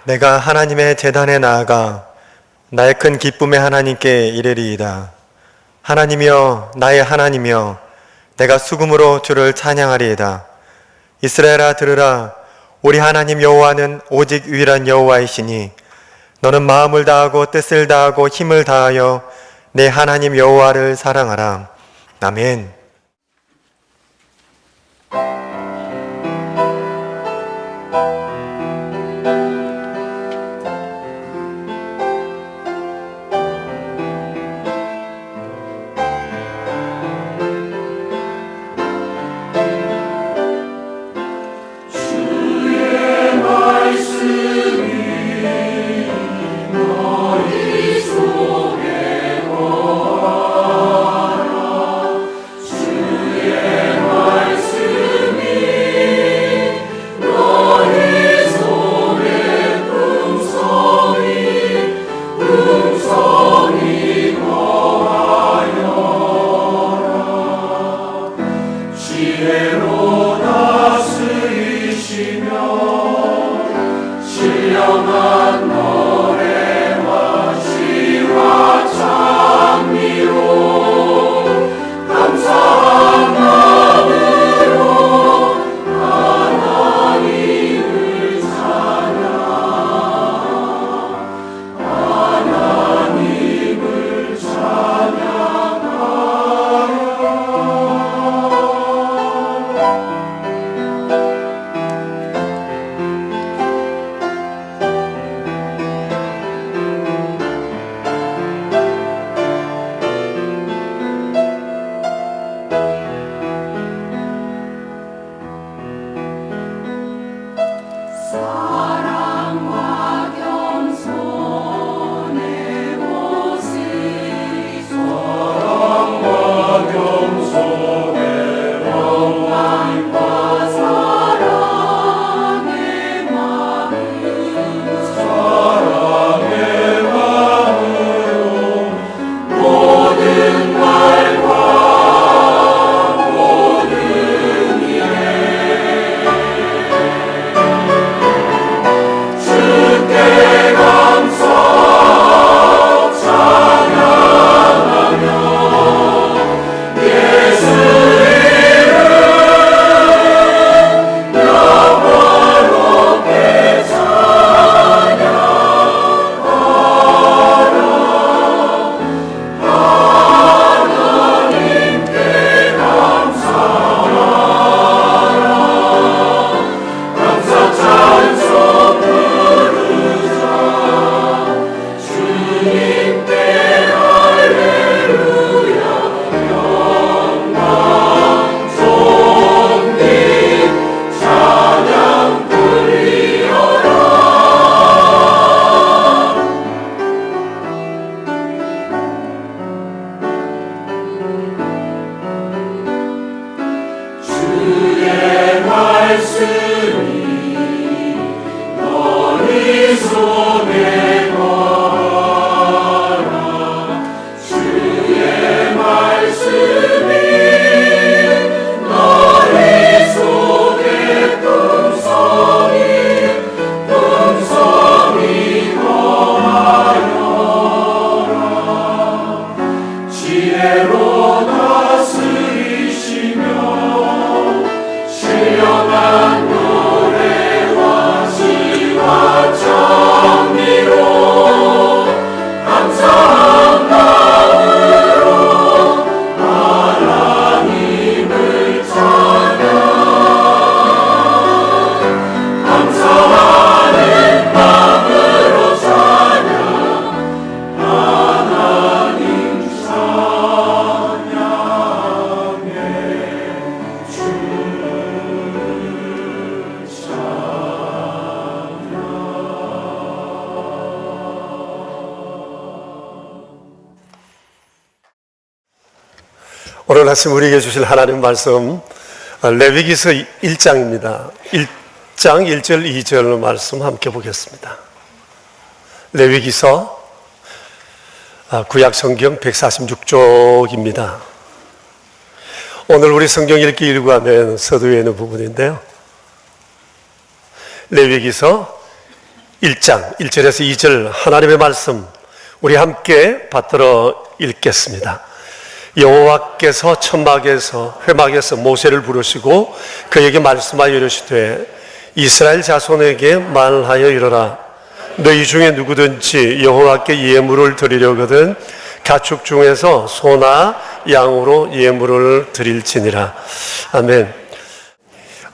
내가 하나님의 제단에 나아가 나의 큰 기쁨의 하나님께 이르리이다. 하나님이여, 나의 하나님이여, 내가 수금으로 주를 찬양하리이다. 이스라엘아, 들으라. 우리 하나님 여호와는 오직 유일한 여호와이시니 너는 마음을 다하고 뜻을 다하고 힘을 다하여 내 하나님 여호와를 사랑하라. 아멘. 오늘 아침 우리에게 주실 하나님 말씀 레위기서 1장입니다. 1장 1절 2절 말씀 함께 보겠습니다. 레위기서 구약 성경 146쪽입니다. 오늘 우리 성경 읽기 일과는 서두에 있는 부분인데요. 레위기서 1장 1절에서 2절 하나님의 말씀 우리 함께 받들어 읽겠습니다. 여호와께서 천막에서 회막에서 모세를 부르시고 그에게 말씀하여 이르시되 이스라엘 자손에게 말하여 이르라. 너희 중에 누구든지 여호와께 예물을 드리려거든 가축 중에서 소나 양으로 예물을 드릴지니라. 아멘.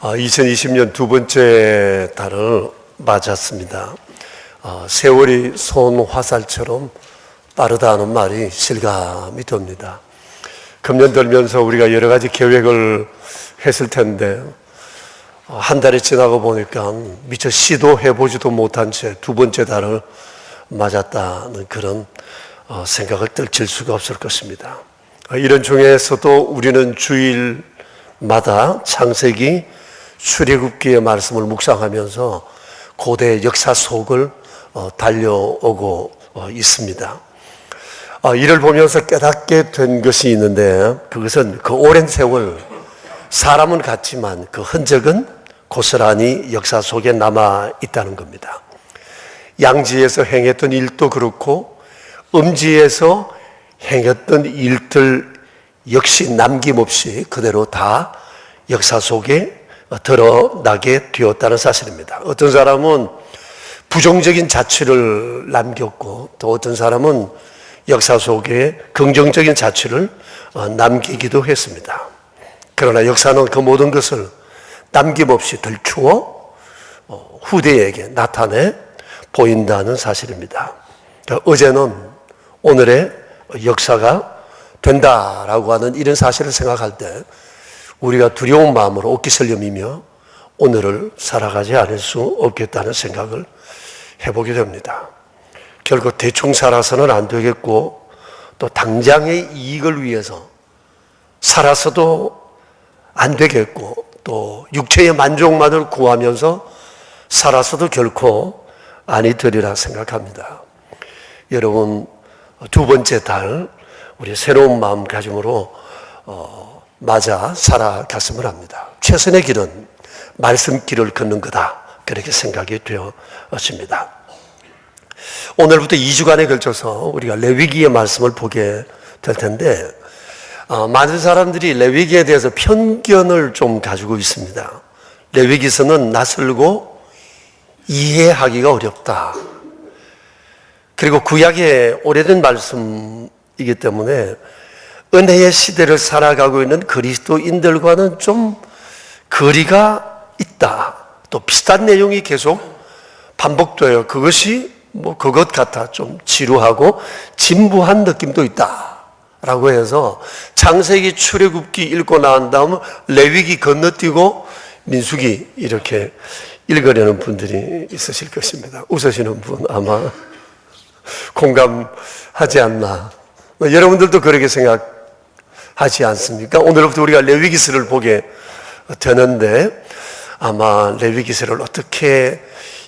2020년 두 번째 달을 맞았습니다. 세월이 손화살처럼 빠르다는 말이 실감이 됩니다. 금년 들면서 우리가 여러 가지 계획을 했을 텐데 한 달이 지나고 보니까 미처 시도해보지도 못한 채 두 번째 달을 맞았다는 그런 생각을 떨칠 수가 없을 것입니다. 이런 중에서도 우리는 주일마다 창세기 출애굽기의 말씀을 묵상하면서 고대 역사 속을 달려오고 있습니다. 이를 보면서 깨닫게 된 것이 있는데 그것은 그 오랜 세월 사람은 같지만 그 흔적은 고스란히 역사 속에 남아 있다는 겁니다. 양지에서 행했던 일도 그렇고 음지에서 행했던 일들 역시 남김없이 그대로 다 역사 속에 드러나게 되었다는 사실입니다. 어떤 사람은 부정적인 자취를 남겼고 또 어떤 사람은 역사 속에 긍정적인 자취를 남기기도 했습니다. 그러나 역사는 그 모든 것을 남김없이 들추어 후대에게 나타내 보인다는 사실입니다. 어제는 오늘의 역사가 된다라고 하는 이런 사실을 생각할 때 우리가 두려운 마음으로 옷깃을여미며 오늘을 살아가지 않을 수 없겠다는 생각을 해보게 됩니다. 결국 대충 살아서는 안 되겠고 또 당장의 이익을 위해서 살아서도 안 되겠고 또 육체의 만족만을 구하면서 살아서도 결코 아니 되리라 생각합니다. 여러분 두 번째 달 우리 새로운 마음가짐으로 맞아 살아갔으면 합니다. 최선의 길은 말씀길을 걷는 거다 그렇게 생각이 되었습니다. 오늘부터 2주간에 걸쳐서 우리가 레위기의 말씀을 보게 될 텐데 많은 사람들이 레위기에 대해서 편견을 좀 가지고 있습니다. 레위기서는 낯설고 이해하기가 어렵다. 그리고 구약의 오래된 말씀이기 때문에 은혜의 시대를 살아가고 있는 그리스도인들과는 좀 거리가 있다. 또 비슷한 내용이 계속 반복돼요. 그것이 그것 같아 좀 지루하고 진부한 느낌도 있다. 라고 해서 창세기 출애굽기 읽고 나온 다음 레위기 건너뛰고 민수기 이렇게 읽으려는 분들이 있으실 것입니다. 웃으시는 분 아마 공감하지 않나. 여러분들도 그렇게 생각하지 않습니까? 오늘부터 우리가 레위기서를 보게 되는데 아마 레위기서를 어떻게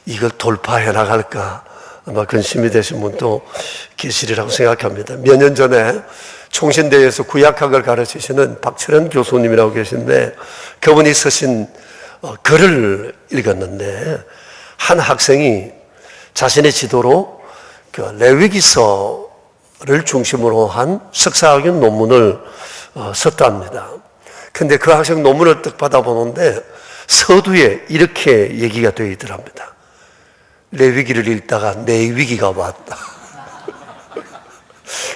이걸 돌파해 나갈까 아마 근심이 되신 분도 계시리라고 생각합니다. 몇 년 전에 총신대에서 구약학을 가르치시는 박철현 교수님이라고 계신데 그분이 쓰신 글을 읽었는데 한 학생이 자신의 지도로 그 레위기서를 중심으로 한 석사학위 논문을 썼답니다. 근데 그 학생 논문을 딱 받아보는데 서두에 이렇게 얘기가 되어 있더랍니다. 레위기를 읽다가 내 위기가 왔다.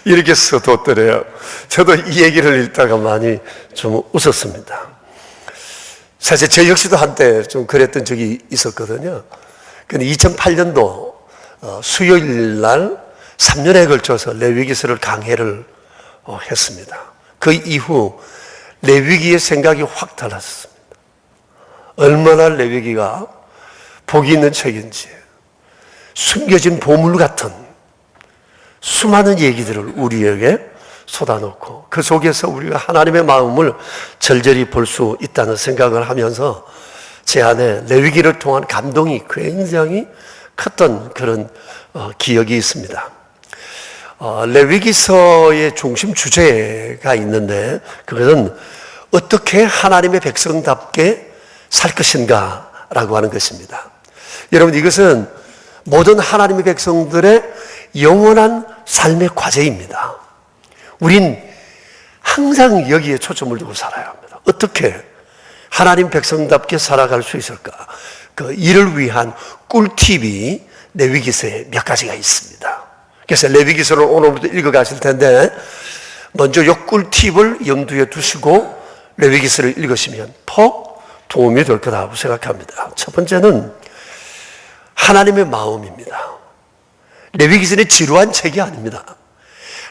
이렇게 써뒀더래요. 저도 이 얘기를 읽다가 많이 좀 웃었습니다. 사실 저 역시도 한때 좀 그랬던 적이 있었거든요. 근데 2008년도 수요일 날 3년에 걸쳐서 레위기서를 강해를 했습니다. 그 이후 레위기의 생각이 확 달랐습니다. 얼마나 레위기가 복이 있는 책인지 숨겨진 보물 같은 수많은 얘기들을 우리에게 쏟아놓고 그 속에서 우리가 하나님의 마음을 절절히 볼 수 있다는 생각을 하면서 제 안에 레위기를 통한 감동이 굉장히 컸던 그런 기억이 있습니다. 레위기서의 중심 주제가 있는데 그것은 어떻게 하나님의 백성답게 살 것인가 라고 하는 것입니다. 여러분 이것은 모든 하나님의 백성들의 영원한 삶의 과제입니다. 우린 항상 여기에 초점을 두고 살아야 합니다. 어떻게 하나님 백성답게 살아갈 수 있을까? 이를 위한 꿀팁이 레위기서에 몇 가지가 있습니다. 그래서 레위기서를 오늘부터 읽어가실 텐데 먼저 이 꿀팁을 염두에 두시고 레위기서를 읽으시면 더 도움이 될 거라고 생각합니다. 첫 번째는 하나님의 마음입니다. 레위기서는 지루한 책이 아닙니다.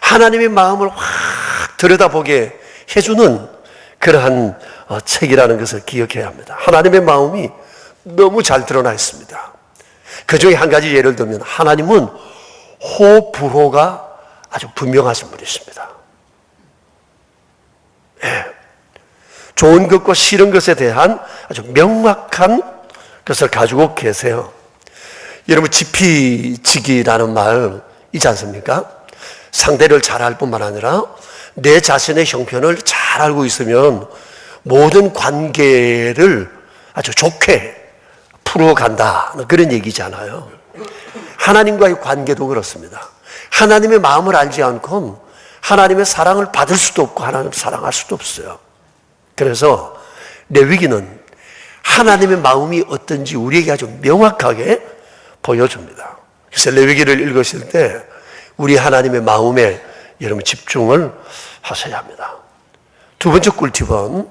하나님의 마음을 확 들여다보게 해주는 그러한 책이라는 것을 기억해야 합니다. 하나님의 마음이 너무 잘 드러나 있습니다. 그 중에 한 가지 예를 들면 하나님은 호불호가 아주 분명하신 분이십니다. 예. 좋은 것과 싫은 것에 대한 아주 명확한 것을 가지고 계세요. 여러분 지피지기라는 말 있지 않습니까? 상대를 잘 알 뿐만 아니라 내 자신의 형편을 잘 알고 있으면 모든 관계를 아주 좋게 풀어간다 그런 얘기잖아요. 하나님과의 관계도 그렇습니다. 하나님의 마음을 알지 않고는 하나님의 사랑을 받을 수도 없고 하나님을 사랑할 수도 없어요. 그래서 레위기는 하나님의 마음이 어떤지 우리에게 아주 명확하게 보여줍니다. 그래서 레위기를 읽으실 때 우리 하나님의 마음에 여러분 집중을 하셔야 합니다. 두 번째 꿀팁은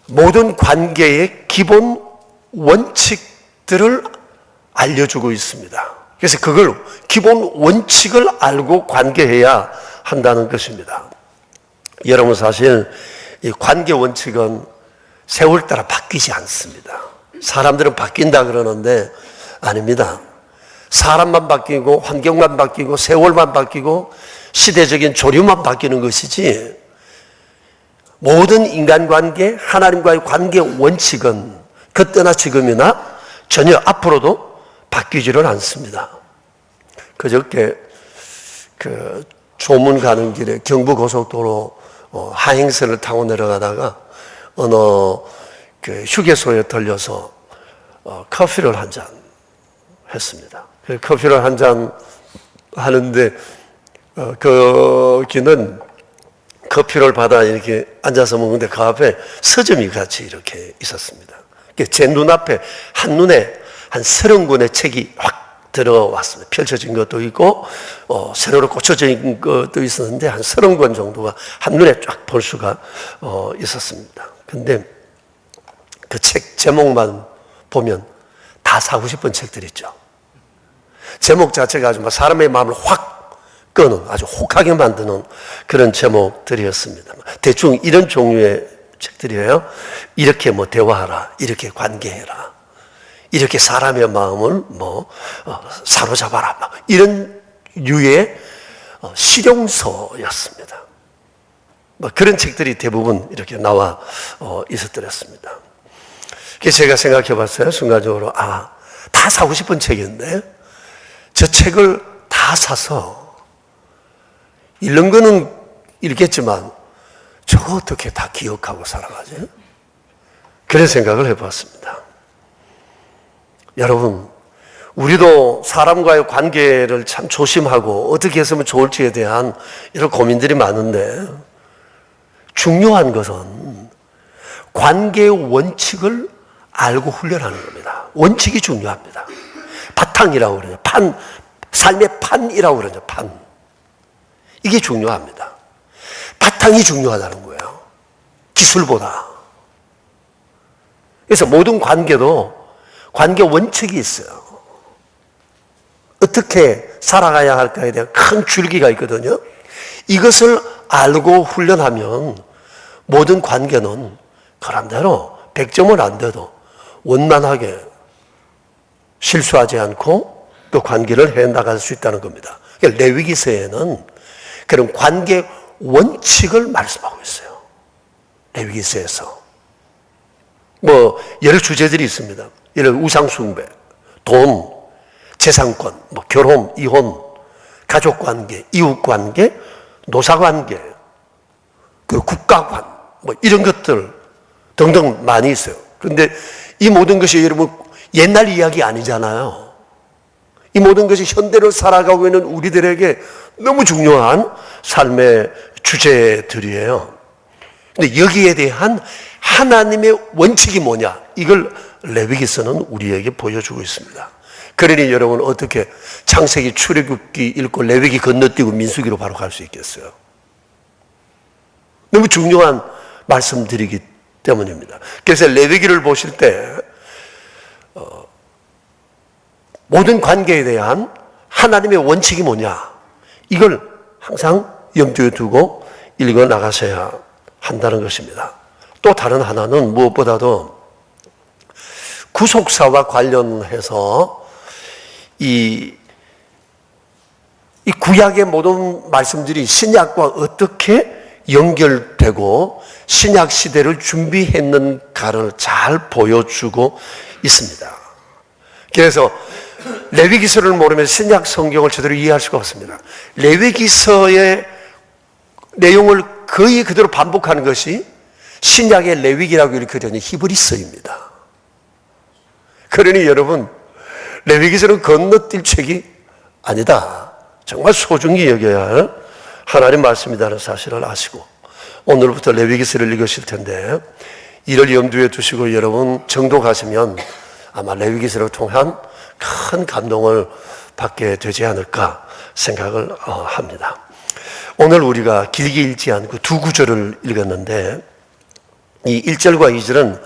모든 관계의 기본 원칙들을 알려주고 있습니다. 그래서 그걸 기본 원칙을 알고 관계해야 한다는 것입니다. 여러분 사실 이 관계 원칙은 세월 따라 바뀌지 않습니다. 사람들은 바뀐다 그러는데 아닙니다. 사람만 바뀌고 환경만 바뀌고 세월만 바뀌고 시대적인 조류만 바뀌는 것이지 모든 인간관계, 하나님과의 관계 원칙은 그때나 지금이나 전혀 앞으로도 바뀌지를 않습니다. 그저께 조문 가는 길에 경부고속도로 하행선을 타고 내려가다가 어느 휴게소에 들려서 커피를 한 잔 했습니다. 커피를 한 잔 하는데 거기는 커피를 받아 이렇게 앉아서 먹는데 그 앞에 서점이 같이 이렇게 있었습니다. 제 눈앞에 한눈에 한 30권의 책이 확 들어왔습니다. 펼쳐진 것도 있고 세로로 꽂혀진 것도 있었는데 한 30권 정도가 한눈에 쫙 볼 수가 있었습니다. 근데 그 책 제목만 보면 다 사고 싶은 책들 있죠. 제목 자체가 아주 사람의 마음을 확 끄는 아주 혹하게 만드는 그런 제목들이었습니다. 대충 이런 종류의 책들이에요. 이렇게 대화하라, 이렇게 관계해라, 이렇게 사람의 마음을 사로잡아라, 이런 류의 실용서였습니다. 그런 책들이 대부분 이렇게 나와 있었더랬습니다. 그래서 제가 생각해 봤어요. 순간적으로 다 사고 싶은 책인데 저 책을 다 사서 읽는 거는 읽겠지만 저거 어떻게 다 기억하고 살아가지? 그런 생각을 해봤습니다. 여러분, 우리도 사람과의 관계를 참 조심하고 어떻게 했으면 좋을지에 대한 이런 고민들이 많은데 중요한 것은 관계의 원칙을 알고 훈련하는 겁니다. 원칙이 중요합니다. 바탕이라고 그러죠. 삶의 판이라고 그러죠. 판. 이게 중요합니다. 바탕이 중요하다는 거예요. 기술보다. 그래서 모든 관계도 관계 원칙이 있어요. 어떻게 살아가야 할까에 대한 큰 줄기가 있거든요. 이것을 알고 훈련하면 모든 관계는 그런대로 100점은 안 돼도 원만하게 실수하지 않고 또 관계를 해나갈 수 있다는 겁니다. 그러니까 레위기서에는 그런 관계 원칙을 말씀하고 있어요. 레위기서에서. 여러 주제들이 있습니다. 예를 들어 우상숭배, 돈, 재산권, 결혼, 이혼, 가족관계, 이웃관계, 노사관계, 국가관, 이런 것들 등등 많이 있어요. 그런데 이 모든 것이 여러분 옛날 이야기 아니잖아요. 이 모든 것이 현대를 살아가고 있는 우리들에게 너무 중요한 삶의 주제들이에요. 근데 여기에 대한 하나님의 원칙이 뭐냐? 이걸 레위기서는 우리에게 보여주고 있습니다. 그러니 여러분 어떻게 창세기, 출애굽기 읽고 레위기 건너뛰고 민수기로 바로 갈 수 있겠어요? 너무 중요한 말씀드리기 때문입니다. 그래서 레위기를 보실 때 모든 관계에 대한 하나님의 원칙이 뭐냐? 이걸 항상 염두에 두고 읽어 나가셔야 한다는 것입니다. 또 다른 하나는 무엇보다도 구속사와 관련해서 이 구약의 모든 말씀들이 신약과 어떻게 연결되고 신약 시대를 준비했는가를 잘 보여주고 있습니다. 그래서 레위기서를 모르면 신약 성경을 제대로 이해할 수가 없습니다. 레위기서의 내용을 거의 그대로 반복하는 것이 신약의 레위기라고 일컬어지는 히브리서입니다. 그러니 여러분, 레위기서는 건너뛸 책이 아니다. 정말 소중히 여겨야 할 하나님 말씀이라는 사실을 아시고 오늘부터 레위기서를 읽으실 텐데 이를 염두에 두시고 여러분 정독하시면 아마 레위기서를 통한 큰 감동을 받게 되지 않을까 생각을 합니다. 오늘 우리가 길게 읽지 않고 두 구절을 읽었는데 이 1절과 2절은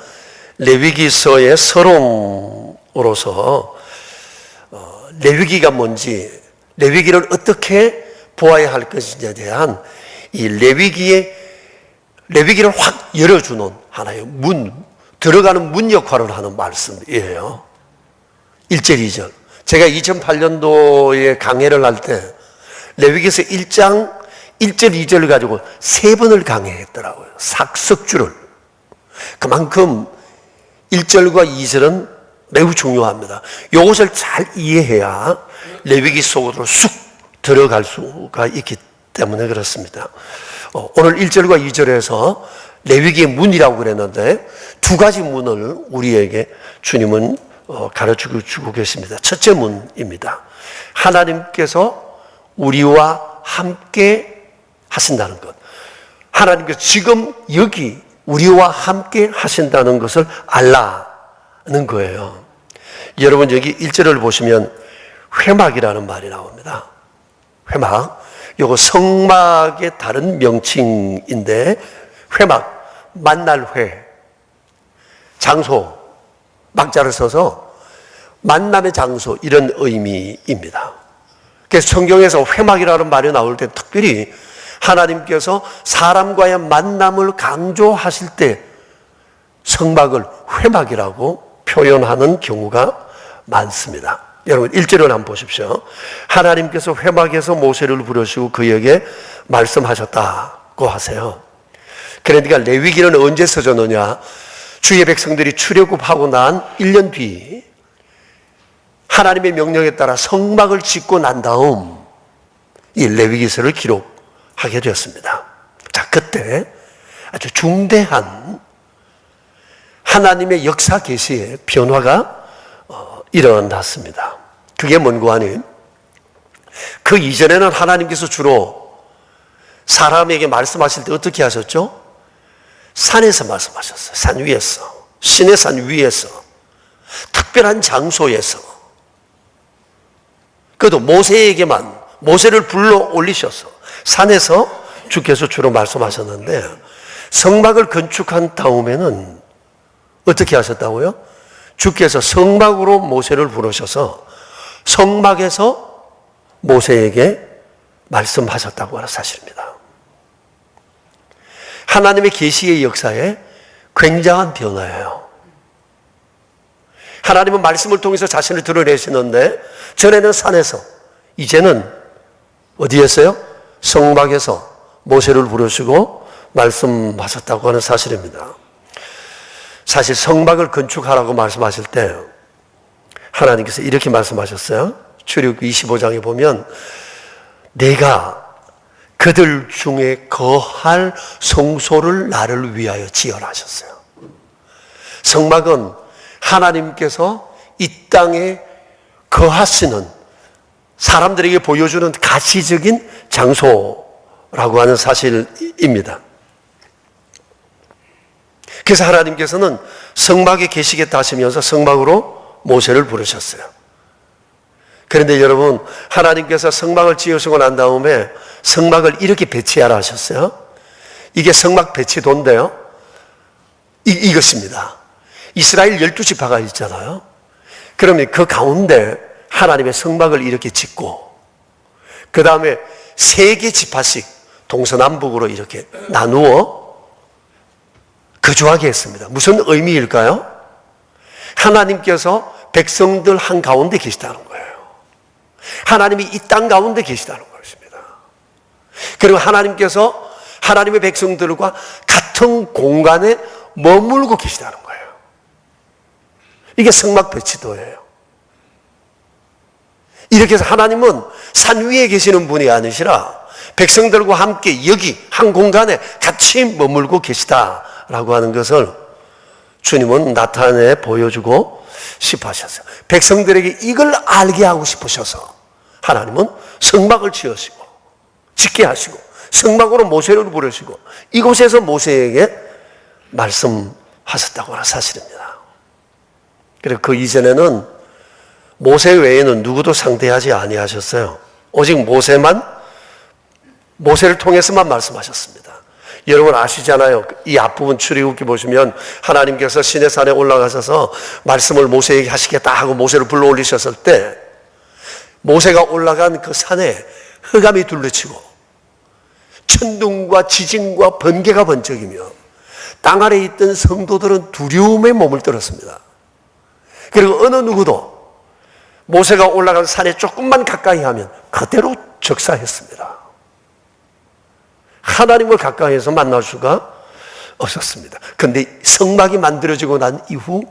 레위기서의 서론으로서 레위기가 뭔지, 레위기를 어떻게 보아야 할 것인지에 대한 이 레위기를 확 열어주는 하나의 문, 들어가는 문 역할을 하는 말씀이에요. 1절, 2절. 제가 2008년도에 강해를 할 때 레위기서 1장 1절, 2절을 가지고 3번을 강해했더라고요. 삭석주를. 그만큼 1절과 2절은 매우 중요합니다. 이것을 잘 이해해야 레위기 속으로 쑥 들어갈 수가 있기 때문에 그렇습니다. 오늘 1절과 2절에서 레위기의 문이라고 그랬는데 두 가지 문을 우리에게 주님은 가르치고 주고 계십니다. 첫째 문입니다. 하나님께서 우리와 함께 하신다는 것. 하나님께서 지금 여기 우리와 함께 하신다는 것을 알라는 거예요. 여러분 여기 1절을 보시면 회막이라는 말이 나옵니다. 회막. 이거 성막의 다른 명칭인데 회막, 만날 회, 장소, 막자를 써서 만남의 장소 이런 의미입니다. 그래서 성경에서 회막이라는 말이 나올 때 특별히 하나님께서 사람과의 만남을 강조하실 때 성막을 회막이라고 표현하는 경우가 많습니다. 여러분 1절을 한번 보십시오. 하나님께서 회막에서 모세를 부르시고 그에게 말씀하셨다고 하세요. 그러니까 레위기는 언제 써졌느냐? 주의 백성들이 출애굽하고 난 1년 뒤 하나님의 명령에 따라 성막을 짓고 난 다음 이 레위기서를 기록하게 되었습니다. 자, 그때 아주 중대한 하나님의 역사 계시의 변화가 일어났습니다. 그게 뭔고 하니 그 이전에는 하나님께서 주로 사람에게 말씀하실 때 어떻게 하셨죠? 산에서 말씀하셨어요. 산 위에서, 신의 산 위에서, 특별한 장소에서. 그래도 모세에게만, 모세를 불러 올리셔서 산에서 주께서 주로 말씀하셨는데 성막을 건축한 다음에는 어떻게 하셨다고요? 주께서 성막으로 모세를 부르셔서 성막에서 모세에게 말씀하셨다고 하는 사실입니다. 하나님의 계시의 역사에 굉장한 변화예요. 하나님은 말씀을 통해서 자신을 드러내시는데 전에는 산에서, 이제는 어디에서요? 성막에서 모세를 부르시고 말씀하셨다고 하는 사실입니다. 사실 성막을 건축하라고 말씀하실 때 하나님께서 이렇게 말씀하셨어요. 출애굽기 25장에 보면 내가 그들 중에 거할 성소를 나를 위하여 지어라 하셨어요. 성막은 하나님께서 이 땅에 거하시는 사람들에게 보여주는 가시적인 장소라고 하는 사실입니다. 그래서 하나님께서는 성막에 계시겠다 하시면서 성막으로 모세를 부르셨어요. 그런데 여러분, 하나님께서 성막을 지으시고 난 다음에 성막을 이렇게 배치하라 하셨어요. 이게 성막 배치도인데요. 이것입니다. 이스라엘 12지파가 있잖아요. 그러면 그 가운데 하나님의 성막을 이렇게 짓고, 그 다음에 3개 지파씩 동서남북으로 이렇게 나누어 거주하게 했습니다. 무슨 의미일까요? 하나님께서 백성들 한가운데 계시다는 거예요. 하나님이 이 땅 가운데 계시다는 것입니다. 그리고 하나님께서 하나님의 백성들과 같은 공간에 머물고 계시다는 거예요. 이게 성막 배치도예요. 이렇게 해서 하나님은 산 위에 계시는 분이 아니시라 백성들과 함께 여기 한 공간에 같이 머물고 계시다라고 하는 것을 주님은 나타내 보여주고 싶어 하셨어요. 백성들에게 이걸 알게 하고 싶으셔서 하나님은 성막을 지으시고 짓게 하시고 성막으로 모세를 부르시고 이곳에서 모세에게 말씀하셨다고 하는 사실입니다. 그리고 그 이전에는 모세 외에는 누구도 상대하지 아니하셨어요. 오직 모세를 통해서만 말씀하셨습니다. 여러분 아시잖아요. 이 앞부분 출애굽기 보시면 하나님께서 시내산에 올라가셔서 말씀을 모세에게 하시겠다 하고 모세를 불러 올리셨을 때 모세가 올라간 그 산에 흑암이 둘러치고 천둥과 지진과 번개가 번쩍이며 땅 아래에 있던 성도들은 두려움에 몸을 떨었습니다. 그리고 어느 누구도 모세가 올라간 산에 조금만 가까이 하면 그대로 적사했습니다. 하나님을 가까이에서 만날 수가 없었습니다. 그런데 성막이 만들어지고 난 이후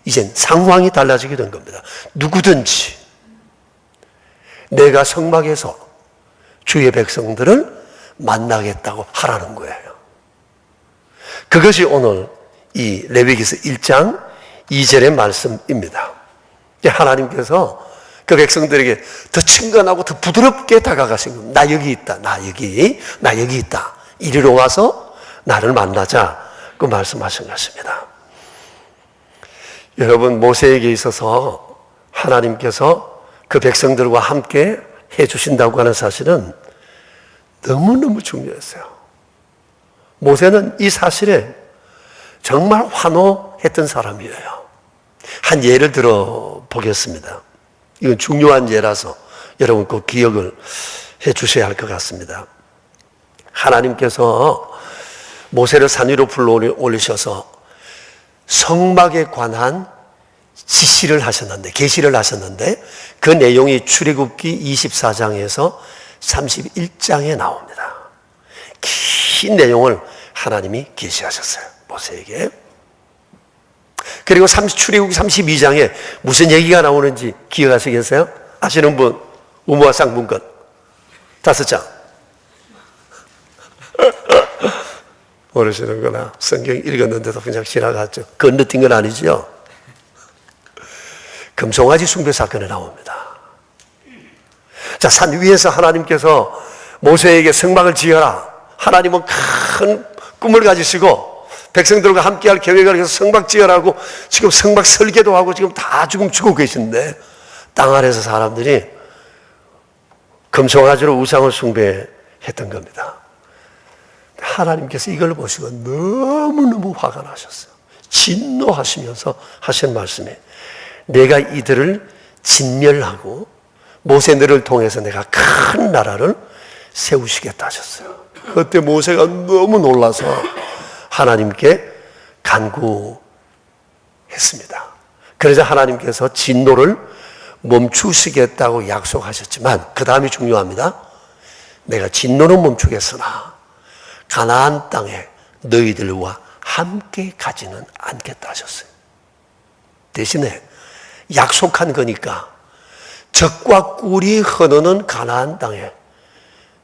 이젠 상황이 달라지게 된 겁니다. 누구든지 내가 성막에서 주의 백성들을 만나겠다고 하라는 거예요. 그것이 오늘 이 레위기서 1장 2절의 말씀입니다. 하나님께서 그 백성들에게 더 친근하고 더 부드럽게 다가가신 겁니다. 나 여기 있다. 나 여기 있다. 이리로 와서 나를 만나자. 그 말씀하신 것입니다. 여러분, 모세에게 있어서 하나님께서 그 백성들과 함께 해주신다고 하는 사실은 너무너무 중요했어요. 모세는 이 사실에 정말 환호했던 사람이에요. 한 예를 들어 보겠습니다. 이건 중요한 예라서 여러분 꼭 기억을 해 주셔야 할 것 같습니다. 하나님께서 모세를 산 위로 불러 올리셔서 성막에 관한 지시를 하셨는데, 계시를 하셨는데 그 내용이 출애굽기 24장에서 31장에 나옵니다. 긴 내용을 하나님이 계시하셨어요, 모세에게. 그리고 출애굽기 32장에 무슨 얘기가 나오는지 기억하시겠어요? 아시는 분? 우무와 쌍문권 5장. 모르시는구나. 성경 읽었는데도 그냥 지나갔죠. 건너뛴 건 아니죠. 금송아지 숭배 사건에 나옵니다. 자, 산 위에서 하나님께서 모세에게 성막을 지어라. 하나님은 큰 꿈을 가지시고 백성들과 함께할 계획을 해서 성막 지어라고 지금 성막 설계도 하고 지금 다 지금 주고 계신데 땅 아래에서 사람들이 금송아지로 우상을 숭배했던 겁니다. 하나님께서 이걸 보시고 너무너무 화가 나셨어요. 진노하시면서 하신 말씀이 내가 이들을 진멸하고 모세 너를 통해서 내가 큰 나라를 세우시겠다 하셨어요. 그때 모세가 너무 놀라서 하나님께 간구했습니다. 그래서 하나님께서 진노를 멈추시겠다고 약속하셨지만 그 다음이 중요합니다. 내가 진노는 멈추겠으나 가나안 땅에 너희들과 함께 가지는 않겠다 하셨어요. 대신에 약속한 거니까 적과 꿀이 흐르는 가나안 땅에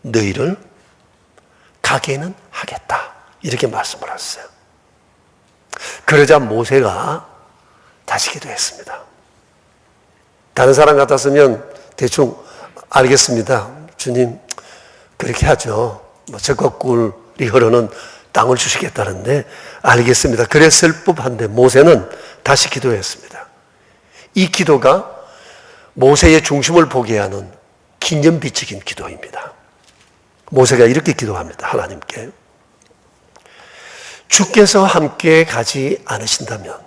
너희를 가게는 하겠다. 이렇게 말씀을 하셨어요. 그러자 모세가 다시 기도했습니다. 다른 사람 같았으면 대충 알겠습니다. 주님, 그렇게 하죠. 젖과 꿀이 흐르는 땅을 주시겠다는데, 알겠습니다. 그랬을 법한데 모세는 다시 기도했습니다. 이 기도가 모세의 중심을 보게 하는 기념비적인 기도입니다. 모세가 이렇게 기도합니다. 하나님께, 주께서 함께 가지 않으신다면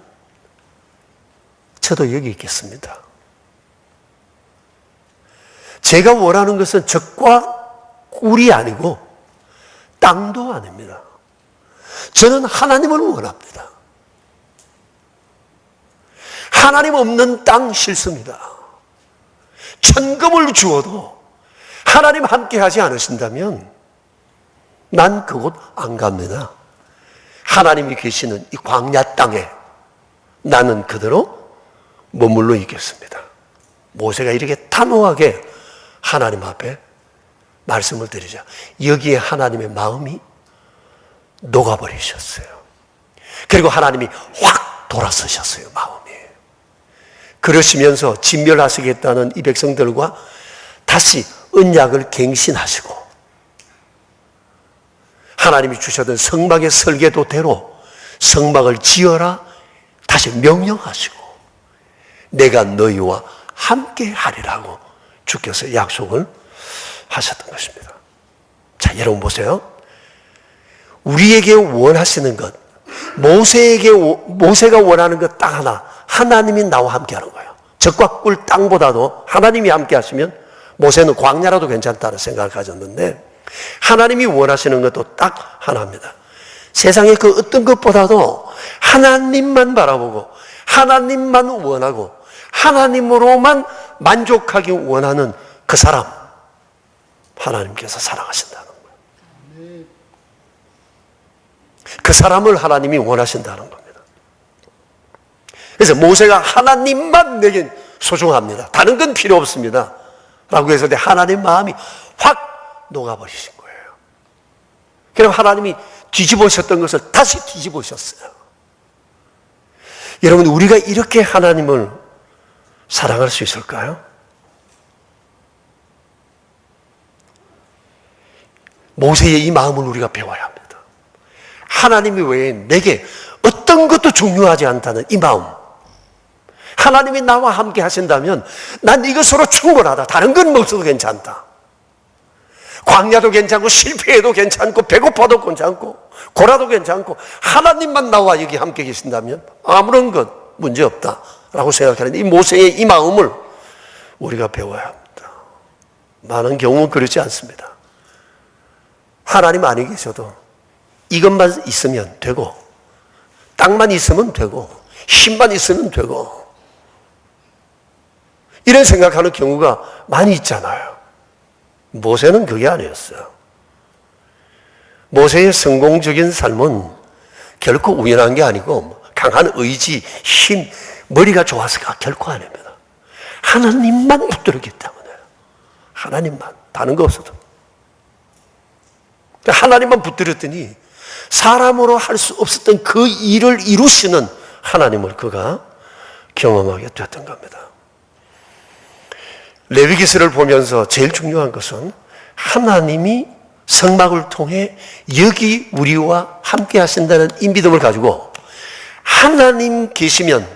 저도 여기 있겠습니다. 제가 원하는 것은 젖과 꿀이 아니고 땅도 아닙니다. 저는 하나님을 원합니다. 하나님 없는 땅 싫습니다. 천금을 주어도 하나님 함께 하지 않으신다면 난 그곳 안 갑니다. 하나님이 계시는 이 광야 땅에 나는 그대로 머물러 있겠습니다. 모세가 이렇게 단호하게 하나님 앞에 말씀을 드리자 여기에 하나님의 마음이 녹아버리셨어요. 그리고 하나님이 확 돌아서셨어요. 마음이. 그러시면서 진멸하시겠다는 이 백성들과 다시 언약을 갱신하시고 하나님이 주셨던 성막의 설계도대로 성막을 지어라 다시 명령하시고 내가 너희와 함께 하리라고 주께서 약속을 하셨던 것입니다. 자, 여러분 보세요. 우리에게 원하시는 것, 모세가 원하는 것 딱 하나, 하나님이 나와 함께 하는 거예요. 젖과 꿀 땅보다도 하나님이 함께 하시면 모세는 광야라도 괜찮다는 생각을 가졌는데 하나님이 원하시는 것도 딱 하나입니다. 세상의 그 어떤 것보다도 하나님만 바라보고 하나님만 원하고 하나님으로만 만족하기 원하는 그 사람, 하나님께서 사랑하신다는 거예요. 그 사람을 하나님이 원하신다는 겁니다. 그래서 모세가 하나님만 내겐 소중합니다. 다른 건 필요 없습니다. 라고 해서 하나님 마음이 확 녹아버리신 거예요. 그럼 하나님이 뒤집으셨던 것을 다시 뒤집으셨어요. 여러분, 우리가 이렇게 하나님을 사랑할 수 있을까요? 모세의 이 마음을 우리가 배워야 합니다. 하나님이 외에 내게 어떤 것도 중요하지 않다는 이 마음. 하나님이 나와 함께 하신다면 난 이것으로 충분하다. 다른 건 없어도 괜찮다. 광야도 괜찮고 실패해도 괜찮고 배고파도 괜찮고 고라도 괜찮고 하나님만 나와 여기 함께 계신다면 아무런 것 문제없다라고 생각하는 이 모세의 이 마음을 우리가 배워야 합니다. 많은 경우는 그렇지 않습니다. 하나님 안에 계셔도 이것만 있으면 되고 땅만 있으면 되고 힘만 있으면 되고 이런 생각하는 경우가 많이 있잖아요. 모세는 그게 아니었어요. 모세의 성공적인 삶은 결코 우연한 게 아니고 강한 의지, 힘, 머리가 좋아서가 결코 아닙니다. 하나님만 붙들었기 때문에 하나님만, 다른 거 없어도 하나님만 붙들었더니 사람으로 할 수 없었던 그 일을 이루시는 하나님을 그가 경험하게 됐던 겁니다. 레위기서를 보면서 제일 중요한 것은 하나님이 성막을 통해 여기 우리와 함께 하신다는 이 믿음을 가지고 하나님 계시면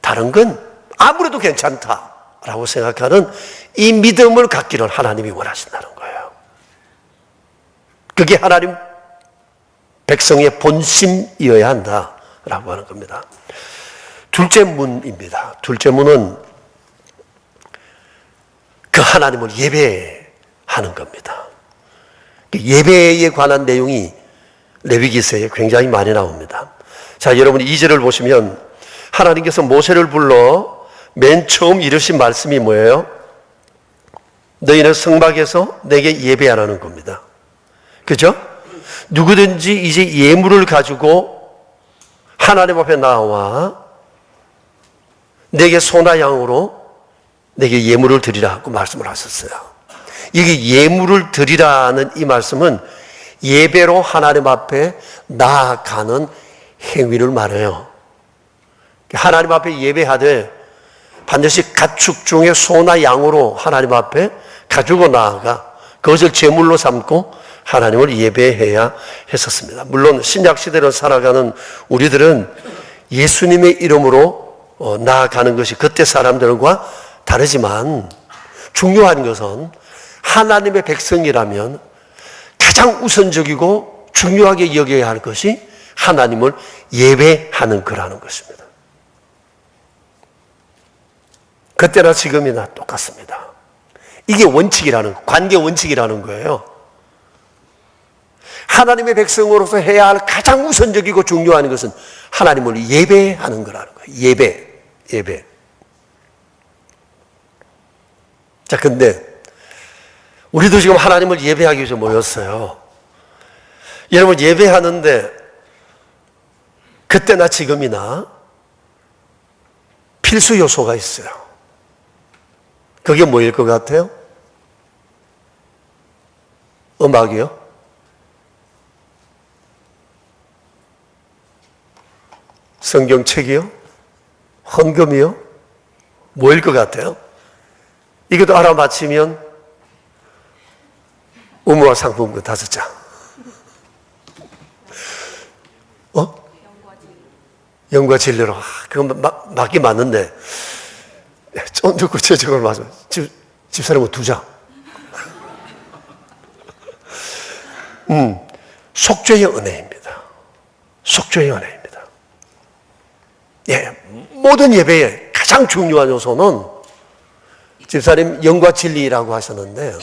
다른 건 아무래도 괜찮다라고 생각하는 이 믿음을 갖기를 하나님이 원하신다는 거예요. 그게 하나님 백성의 본심이어야 한다라고 하는 겁니다. 둘째 문입니다. 둘째 문은 그 하나님을 예배하는 겁니다. 예배에 관한 내용이 레위기서에 굉장히 많이 나옵니다. 자, 여러분 2절을 보시면 하나님께서 모세를 불러 맨 처음 이르신 말씀이 뭐예요? 너희는 성막에서 내게 예배하라는 겁니다. 그죠? 누구든지 이제 예물을 가지고 하나님 앞에 나와 내게 소나 양으로 내게 예물을 드리라고 말씀을 하셨어요. 이게 예물을 드리라는 이 말씀은 예배로 하나님 앞에 나아가는 행위를 말해요. 하나님 앞에 예배하되 반드시 가축 중에 소나 양으로 하나님 앞에 가지고 나아가 그것을 제물로 삼고 하나님을 예배해야 했었습니다. 물론 신약 시대로 살아가는 우리들은 예수님의 이름으로 나아가는 것이 그때 사람들과 다르지만 중요한 것은 하나님의 백성이라면 가장 우선적이고 중요하게 여겨야 할 것이 하나님을 예배하는 거라는 것입니다. 그때나 지금이나 똑같습니다. 이게 원칙이라는, 관계 원칙이라는 거예요. 하나님의 백성으로서 해야 할 가장 우선적이고 중요한 것은 하나님을 예배하는 거라는 거예요. 예배. 자, 근데 우리도 지금 하나님을 예배하기 위해서 모였어요. 여러분, 예배하는데 그때나 지금이나 필수 요소가 있어요. 그게 뭐일 것 같아요? 음악이요? 성경책이요? 헌금이요? 뭐일 것 같아요? 이것도 알아맞히면 의무와 상품권 5장. 영과 진리로. 그건 맞긴 맞는데 좀 더 구체적으로 맞아. 집사람은 2장. 속죄의 은혜입니다. 속죄의 은혜입니다. 예, 모든 예배의 가장 중요한 요소는 집사님 영과 진리라고 하셨는데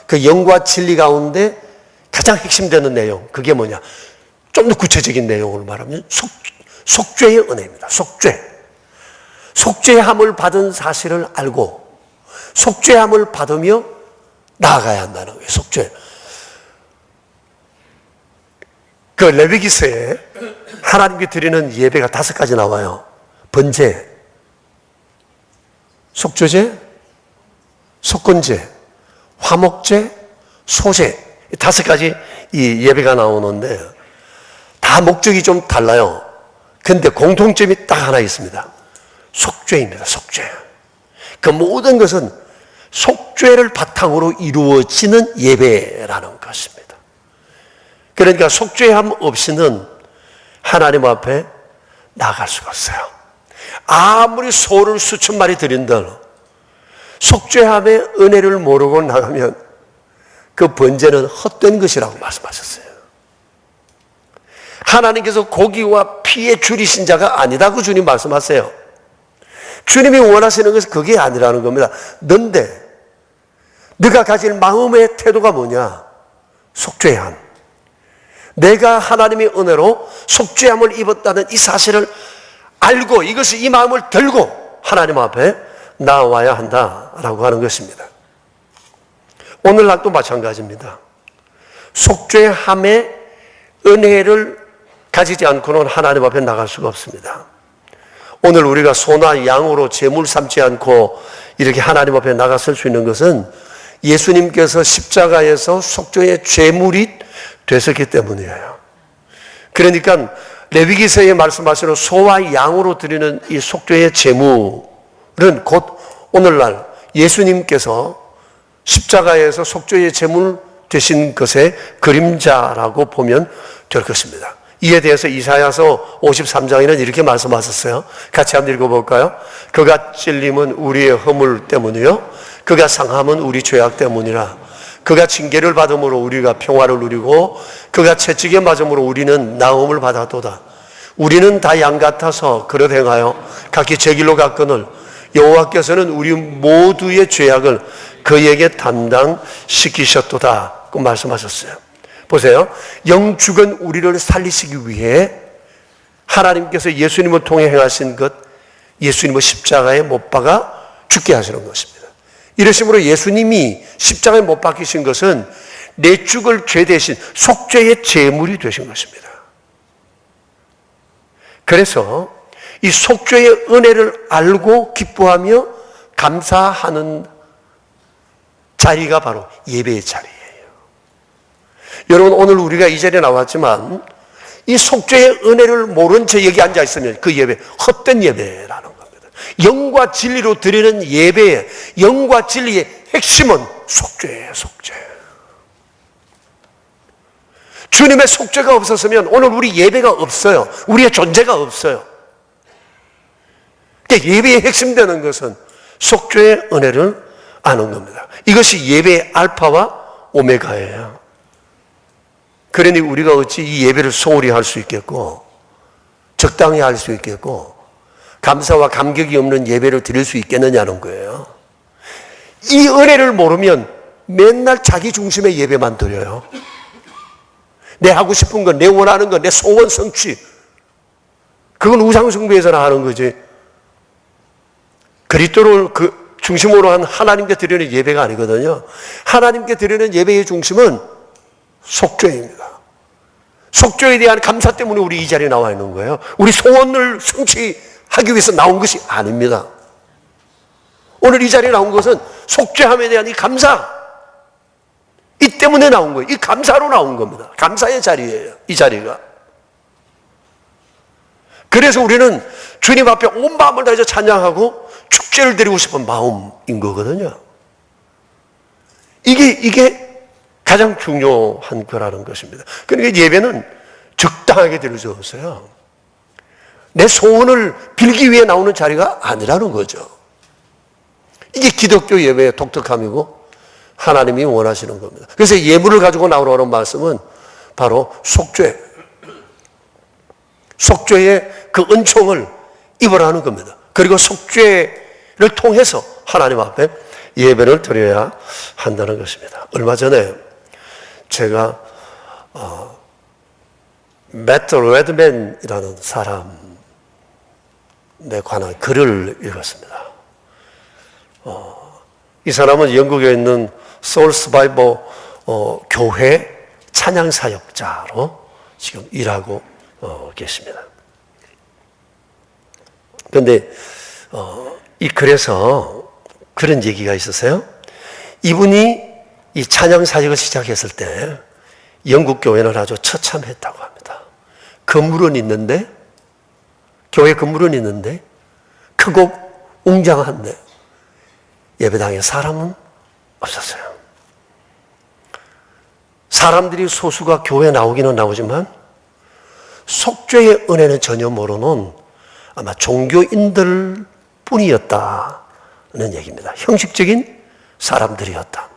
그 영과 진리 가운데 가장 핵심되는 내용, 그게 뭐냐? 좀 더 구체적인 내용을 말하면 속죄의 은혜입니다. 속죄함을 받은 사실을 알고 속죄함을 받으며 나아가야 한다는 거예요. 속죄. 그 레위기서에 하나님께 드리는 예배가 5가지 나와요. 번제, 속죄제, 속건제, 화목제, 소제, 5가지 이 예배가 나오는데 다 목적이 좀 달라요. 근데 공통점이 딱 하나 있습니다. 속죄입니다. 속죄. 그 모든 것은 속죄를 바탕으로 이루어지는 예배라는 것입니다. 그러니까 속죄함 없이는 하나님 앞에 나아갈 수가 없어요. 아무리 소를 수천 마리 드린들 속죄함의 은혜를 모르고 나가면 그 번제는 헛된 것이라고 말씀하셨어요. 하나님께서 고기와 피에 줄이신 자가 아니다고 주님 말씀하세요. 주님이 원하시는 것은 그게 아니라는 겁니다. 너가 가질 마음의 태도가 뭐냐? 속죄함. 내가 하나님의 은혜로 속죄함을 입었다는 이 사실을 알고 이것을 이 마음을 들고 하나님 앞에 나와야 한다라고 하는 것입니다. 오늘날도 마찬가지입니다. 속죄함의 은혜를 가지지 않고는 하나님 앞에 나갈 수가 없습니다. 오늘 우리가 소나 양으로 제물 삼지 않고 이렇게 하나님 앞에 나갔을 수 있는 것은 예수님께서 십자가에서 속죄의 제물이 되셨기 때문이에요. 그러니까 레위기서에 말씀하시는 소와 양으로 드리는 이 속죄의 제물은 곧 오늘날 예수님께서 십자가에서 속죄의 제물 되신 것의 그림자라고 보면 될 것입니다. 이에 대해서 이사야서 53장에는 이렇게 말씀하셨어요. 같이 한번 읽어볼까요? 그가 찔림은 우리의 허물 때문이요 그가 상함은 우리 죄악 때문이라. 그가 징계를 받음으로 우리가 평화를 누리고 그가 채찍에 맞음으로 우리는 나음을 받았도다. 우리는 다 양 같아서 그릇 행하여 각기 제 길로 갔거늘 여호와께서는 우리 모두의 죄악을 그에게 담당시키셨도다. 그 말씀하셨어요. 보세요. 영죽은 우리를 살리시기 위해 하나님께서 예수님을 통해 행하신 것, 예수님을 십자가에 못 박아 죽게 하시는 것입니다. 이러심으로 예수님이 십자가에 못 박히신 것은 내 죽을 죄 대신 속죄의 제물이 되신 것입니다. 그래서 이 속죄의 은혜를 알고 기뻐하며 감사하는 자리가 바로 예배의 자리예요. 여러분, 오늘 우리가 이 자리에 나왔지만 이 속죄의 은혜를 모른 채 여기 앉아 있으면 그 예배 헛된 예배라는 겁니다. 영과 진리로 드리는 예배의 영과 진리의 핵심은 속죄예요, 속죄. 주님의 속죄가 없었으면 오늘 우리 예배가 없어요. 우리의 존재가 없어요. 그러니까 예배의 핵심되는 것은 속죄의 은혜를 아는 겁니다. 이것이 예배의 알파와 오메가예요. 그러니 우리가 어찌 이 예배를 소홀히 할 수 있겠고 적당히 할 수 있겠고 감사와 감격이 없는 예배를 드릴 수 있겠느냐는 거예요. 이 은혜를 모르면 맨날 자기 중심의 예배만 드려요. 내 하고 싶은 거, 내 원하는 거, 내 소원 성취, 그건 우상숭배에서나 하는 거지. 그리스도를 그 중심으로 한 하나님께 드리는 예배가 아니거든요. 하나님께 드리는 예배의 중심은 속죄입니다. 속죄에 대한 감사 때문에 우리 이 자리에 나와 있는 거예요. 우리 소원을 성취하기 위해서 나온 것이 아닙니다. 오늘 이 자리에 나온 것은 속죄함에 대한 이 감사, 이 때문에 나온 거예요. 이 감사로 나온 겁니다. 감사의 자리예요, 이 자리가. 그래서 우리는 주님 앞에 온 마음을 다해서 찬양하고 축제를 드리고 싶은 마음인 거거든요. 이게 가장 중요한 거라는 것입니다. 그러니까 예배는 적당하게 드려졌어요. 내 소원을 빌기 위해 나오는 자리가 아니라는 거죠. 이게 기독교 예배의 독특함이고 하나님이 원하시는 겁니다. 그래서 예물을 가지고 나오라는 말씀은 바로 속죄, 속죄의 그 은총을 입으라는 겁니다. 그리고 속죄를 통해서 하나님 앞에 예배를 드려야 한다는 것입니다. 얼마 전에 제가 매트 레드맨이라는 사람에 관한 글을 읽었습니다. 이 사람은 영국에 있는 소울 서바이버 교회 찬양 사역자로 지금 일하고 계십니다. 그런데 이 글에서 그런 얘기가 있었어요. 이분이 이 찬양 사역을 시작했을 때 영국 교회는 아주 처참했다고 합니다. 건물은 있는데, 교회 건물은 있는데 크고 웅장한데 예배당에 사람은 없었어요. 사람들이 소수가 교회에 나오기는 나오지만 속죄의 은혜는 전혀 모르는 아마 종교인들 뿐이었다는 얘기입니다. 형식적인 사람들이었다.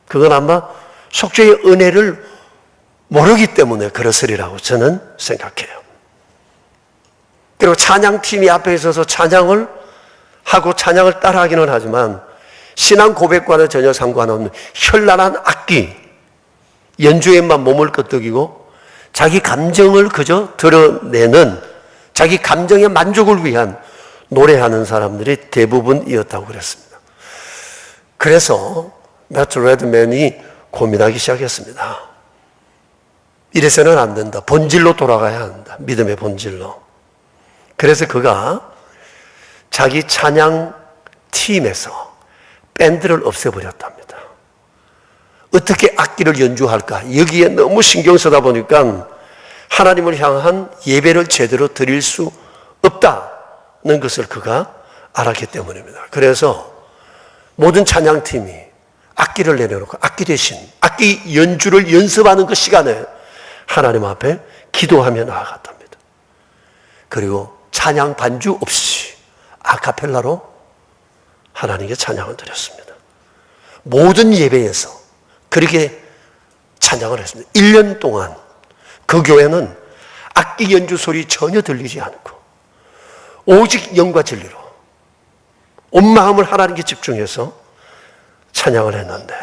그건 아마 속죄의 은혜를 모르기 때문에 그렇으리라고 저는 생각해요. 그리고 찬양팀이 앞에 있어서 찬양을 하고 찬양을 따라하기는 하지만 신앙 고백과는 전혀 상관없는 현란한 악기 연주에만 몸을 끄덕이고 자기 감정을 그저 드러내는, 자기 감정의 만족을 위한 노래하는 사람들이 대부분이었다고 그랬습니다. 그래서 매트 레드맨이 고민하기 시작했습니다. 이래서는 안 된다. 본질로 돌아가야 한다. 믿음의 본질로. 그래서 그가 자기 찬양 팀에서 밴드를 없애버렸답니다. 어떻게 악기를 연주할까? 여기에 너무 신경 쓰다 보니까 하나님을 향한 예배를 제대로 드릴 수 없다는 것을 그가 알았기 때문입니다. 그래서 모든 찬양팀이 악기를 내려놓고 악기 대신 악기 연주를 연습하는 그 시간에 하나님 앞에 기도하며 나아갔답니다. 그리고 찬양 반주 없이 아카펠라로 하나님께 찬양을 드렸습니다. 모든 예배에서 그렇게 찬양을 했습니다. 1년 동안 그 교회는 악기 연주 소리 전혀 들리지 않고 오직 영과 진리로 온 마음을 하나님께 집중해서 찬양을 했는데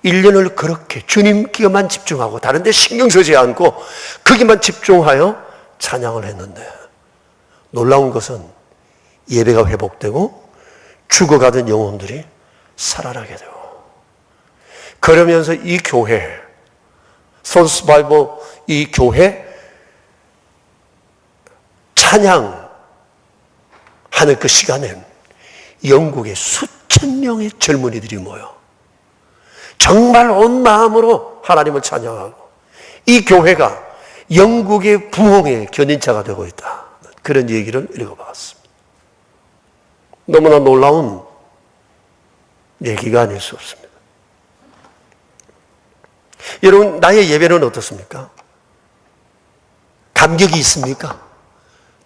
1년을 그렇게 주님께만 집중하고 다른 데 신경 쓰지 않고 거기만 집중하여 찬양을 했는데 놀라운 것은 예배가 회복되고 죽어가던 영혼들이 살아나게 되고, 그러면서 이 교회 소울 서바이버 이 교회 찬양하는 그 시간엔 영국의 수천 명의 젊은이들이 모여 정말 온 마음으로 하나님을 찬양하고 이 교회가 영국의 부흥의 견인차가 되고 있다. 그런 얘기를 읽어봤습니다. 너무나 놀라운 얘기가 아닐 수 없습니다. 여러분, 나의 예배는 어떻습니까? 감격이 있습니까?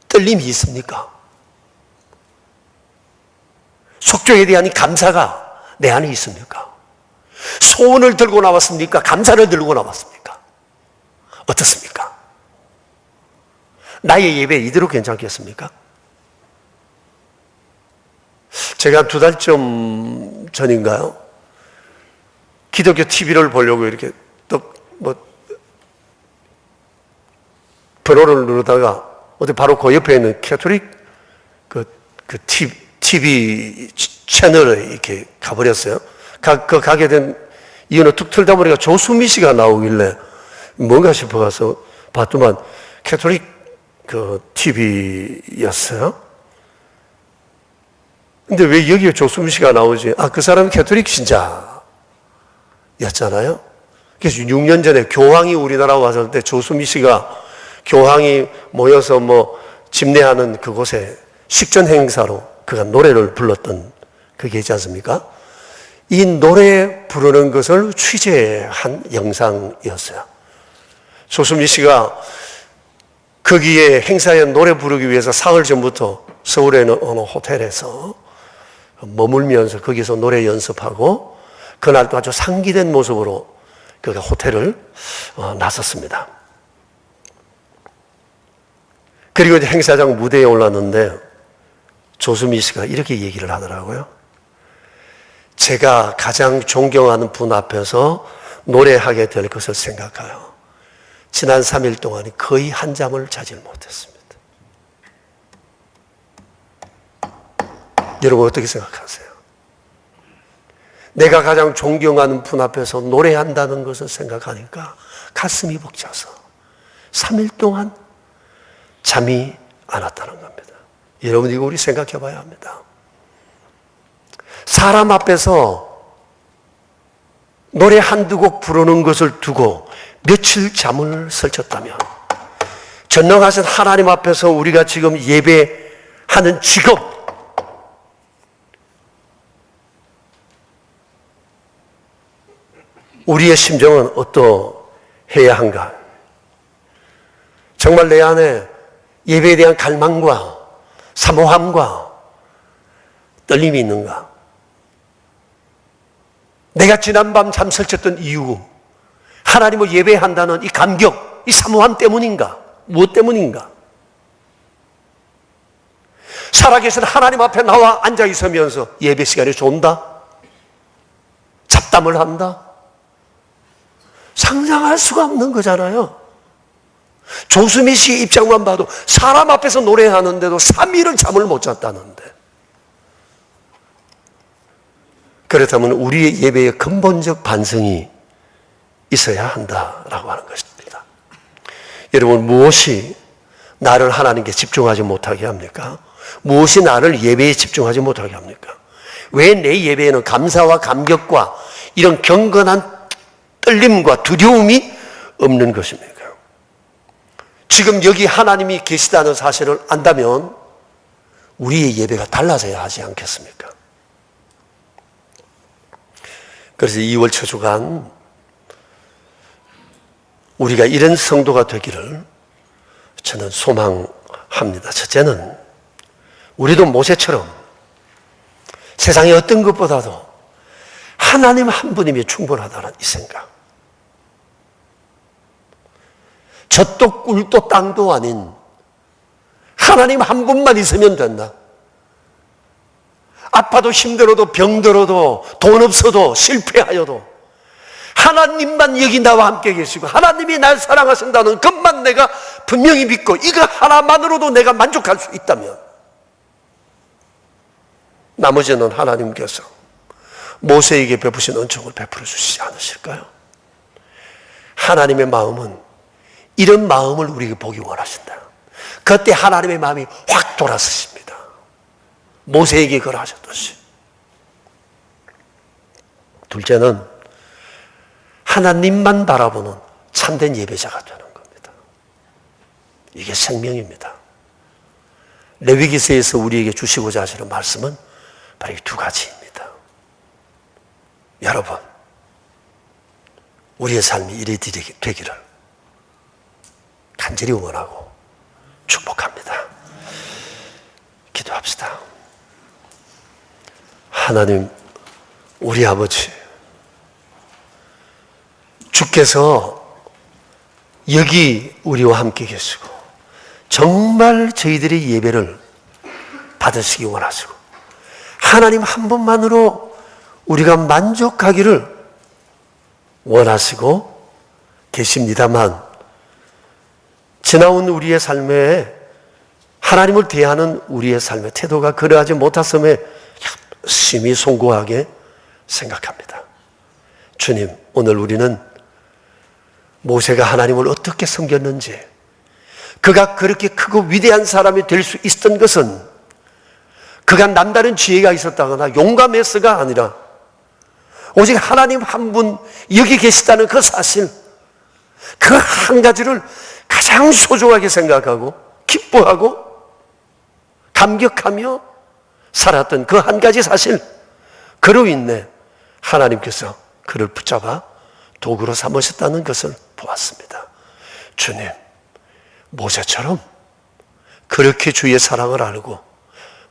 떨림이 있습니까? 속죄에 대한 감사가 내 안에 있습니까? 소원을 들고 나왔습니까? 감사를 들고 나왔습니까? 어떻습니까? 나의 예배 이대로 괜찮겠습니까? 제가 2달쯤 전인가요? 기독교 TV를 보려고 이렇게 번호를 누르다가 어디 바로 그 옆에 있는 캐톨릭 그 TV 채널에 이렇게 가버렸어요. 가게 된 이유는 툭 틀다 보니까 조수미 씨가 나오길래 뭔가 싶어 가서 봤더만 캐톨릭 그 TV였어요. 근데 왜 여기에 조수미 씨가 나오지? 그 사람은 캐톨릭 신자였잖아요. 그래서 6년 전에 교황이 우리나라 왔을 때 조수미 씨가 교황이 모여서 집례하는 그곳에 식전 행사로 그가 노래를 불렀던 그게 있지 않습니까? 이 노래 부르는 것을 취재한 영상이었어요. 조수미 씨가 거기에 행사에 노래 부르기 위해서 사흘 전부터 서울에 있는 어느 호텔에서 머물면서 거기서 노래 연습하고 그날도 아주 상기된 모습으로 그가 호텔을 나섰습니다. 그리고 이제 행사장 무대에 올랐는데 조수미 씨가 이렇게 얘기를 하더라고요. 제가 가장 존경하는 분 앞에서 노래하게 될 것을 생각하여 지난 3일 동안 거의 한 잠을 자질 못했습니다. 여러분 어떻게 생각하세요? 내가 가장 존경하는 분 앞에서 노래한다는 것을 생각하니까 가슴이 벅차서 3일 동안 잠이 안 왔다는 겁니다. 여러분 이거 우리 생각해 봐야 합니다. 사람 앞에서 노래 한두 곡 부르는 것을 두고 며칠 잠을 설쳤다면 전능하신 하나님 앞에서 우리가 지금 예배하는 직업, 우리의 심정은 어떠해야 한가? 정말 내 안에 예배에 대한 갈망과 사모함과 떨림이 있는가? 내가 지난밤 잠 설쳤던 이유, 하나님을 예배한다는 이 감격, 이 사모함 때문인가? 무엇 때문인가? 살아계신 하나님 앞에 나와 앉아 있으면서 예배 시간에 존다? 잡담을 한다? 상상할 수가 없는 거잖아요. 조수미 씨 입장만 봐도 사람 앞에서 노래하는데도 3일을 잠을 못 잤다는데. 그렇다면 우리의 예배에 근본적 반성이 있어야 한다라고 하는 것입니다. 여러분, 무엇이 나를 하나님께 집중하지 못하게 합니까? 무엇이 나를 예배에 집중하지 못하게 합니까? 왜 내 예배에는 감사와 감격과 이런 경건한 떨림과 두려움이 없는 것입니까? 지금 여기 하나님이 계시다는 사실을 안다면 우리의 예배가 달라져야 하지 않겠습니까? 그래서 2월 초주간 우리가 이런 성도가 되기를 저는 소망합니다. 첫째는 우리도 모세처럼 세상의 어떤 것보다도 하나님 한 분이면 충분하다는 이 생각. 젖도 꿀도 땅도 아닌 하나님 한 분만 있으면 된다. 아파도 힘들어도 병들어도 돈 없어도 실패하여도 하나님만 여기 나와 함께 계시고 하나님이 날 사랑하신다는 것만 내가 분명히 믿고 이거 하나만으로도 내가 만족할 수 있다면 나머지는 하나님께서 모세에게 베푸신 은총을 베풀어 주시지 않으실까요? 하나님의 마음은 이런 마음을 우리에게 보기 원하신다. 그때 하나님의 마음이 확 돌아서십니다. 모세에게 그러하셨듯이. 둘째는 하나님만 바라보는 참된 예배자가 되는 겁니다. 이게 생명입니다. 레위기서에서 우리에게 주시고자 하시는 말씀은 바로 이 두 가지입니다. 여러분, 우리의 삶이 이래 되기를 간절히 응원하고 축복합니다. 기도합시다. 하나님, 우리 아버지, 주께서 여기 우리와 함께 계시고 정말 저희들의 예배를 받으시기 원하시고 하나님 한 분만으로 우리가 만족하기를 원하시고 계십니다만, 지나온 우리의 삶에 하나님을 대하는 우리의 삶의 태도가 그러하지 못했음에 심히 송구하게 생각합니다. 주님, 오늘 우리는 모세가 하나님을 어떻게 섬겼는지, 그가 그렇게 크고 위대한 사람이 될 수 있었던 것은 그가 남다른 지혜가 있었다거나 용감해서가 아니라 오직 하나님 한 분 여기 계시다는 그 사실, 그 한 가지를 가장 소중하게 생각하고 기뻐하고 감격하며 살았던 그 한 가지 사실, 그로 인해 하나님께서 그를 붙잡아 도구로 삼으셨다는 것을 보았습니다. 주님, 모세처럼 그렇게 주의 사랑을 알고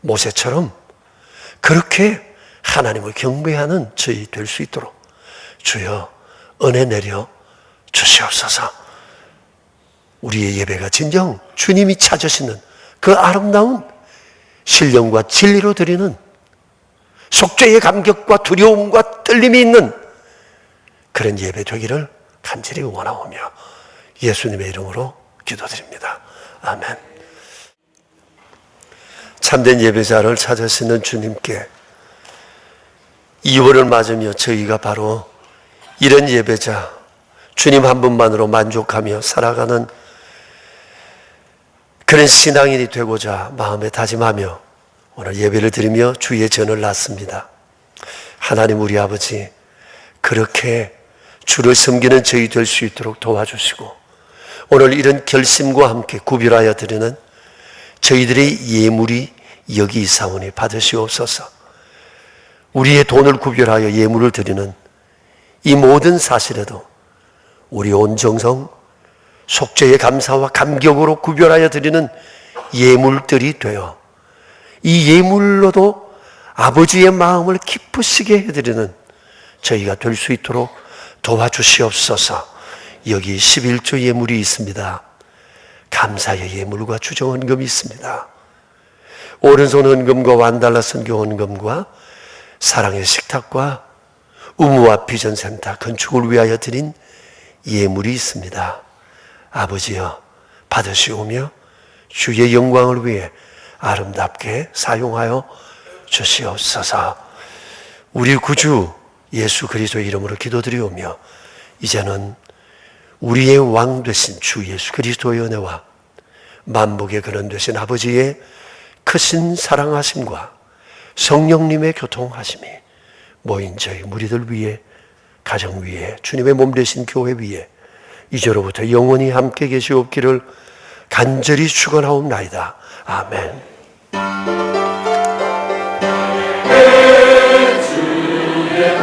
모세처럼 그렇게 하나님을 경배하는 저희 될 수 있도록 주여 은혜 내려 주시옵소서. 우리의 예배가 진정 주님이 찾으시는 그 아름다운 신령과 진리로 드리는 속죄의 감격과 두려움과 떨림이 있는 그런 예배 되기를 간절히 원하오며 예수님의 이름으로 기도드립니다. 아멘. 참된 예배자를 찾으시는 주님께 2월을 맞으며 저희가 바로 이런 예배자, 주님 한 분만으로 만족하며 살아가는 그런 신앙인이 되고자 마음에 다짐하며 오늘 예배를 드리며 주의 전을 낳습니다. 하나님 우리 아버지, 그렇게 주를 섬기는 저희 될 수 있도록 도와주시고 오늘 이런 결심과 함께 구별하여 드리는 저희들의 예물이 여기 있사오니 받으시옵소서. 우리의 돈을 구별하여 예물을 드리는 이 모든 사실에도 우리 온 정성, 속죄의 감사와 감격으로 구별하여 드리는 예물들이 되어 이 예물로도 아버지의 마음을 기쁘시게 해드리는 저희가 될 수 있도록 도와주시옵소서. 여기 11조 예물이 있습니다. 감사의 예물과 주정헌금이 있습니다. 오른손 헌금과 완달러 선교 헌금과 사랑의 식탁과 의무와 비전센터 건축을 위하여 드린 예물이 있습니다. 아버지여, 받으시오며 주의 영광을 위해 아름답게 사용하여 주시옵소서. 우리 구주 예수 그리스도의 이름으로 기도드리오며 이제는 우리의 왕 되신 주 예수 그리스도의 은혜와 만복의 근원 되신 아버지의 크신 사랑하심과 성령님의 교통하심이 모인 저희 무리들 위에, 가정 위에, 주님의 몸 되신 교회 위에 이제로부터 영원히 함께 계시옵기를 간절히 축원하옵나이다. 아멘. 주의